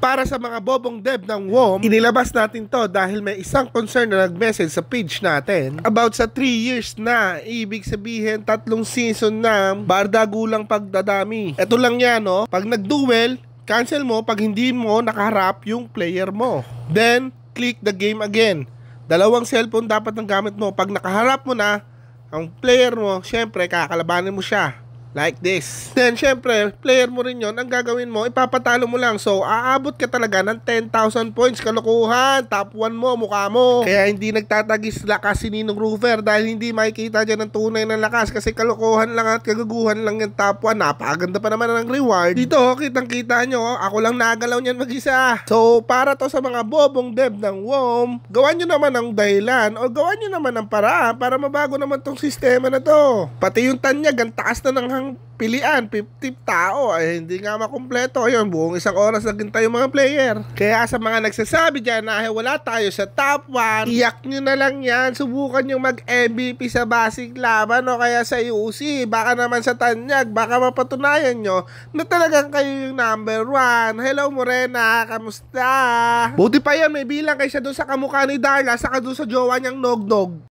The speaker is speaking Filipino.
para sa mga bobong dev ng WOM, inilabas natin to dahil may isang concern na nag-message sa page natin about sa 3 years na. Ibig sabihin 3 season na bardagulang pagdadami. Ito lang yan, no? Pag nag-duel, cancel mo pag hindi mo nakaharap yung player mo. Then, click the game again. 2 cellphone dapat ang gamit mo. Pag nakaharap mo na ang player mo, syempre kakalabanin mo siya. Like this. Then, syempre, player mo rin yon. Ang gagawin mo, ipapatalo mo lang. So, aabot ka talaga ng 10,000 points. Kalokohan. Top 1 mo, mukha mo. Kaya hindi nagtatagis lakas si Ninong Rufer dahil hindi makikita dyan ng tunay ng lakas. Kasi kalokohan lang at kagaguhan lang yung top 1. Napakaganda pa naman ng reward. Dito, kitang-kita nyo. Ako lang nagalaw niyan mag-isa. So, para to sa mga bobong dev ng WOM, gawan nyo naman ng dahilan o gawan nyo naman ng paraan para mabago naman tong sistema na to. Pati yung tanyag, ang taas na ng pilian, 50 tao, ay hindi nga makumpleto. Ayun, buong 1 oras naghintay yung mga player. Kaya sa mga nagsasabi dyan na wala tayo sa top 1, iyak nyo na lang yan. Subukan nyo mag-MVP sa basic laban o kaya sa UC. Baka naman sa tanyag, baka mapatunayan nyo na talagang kayo yung number 1. Hello Morena, kamusta? Buti pa yan, may bilang kaysa doon sa kamukha ni Darla saka doon sa jowa niyang Nognog.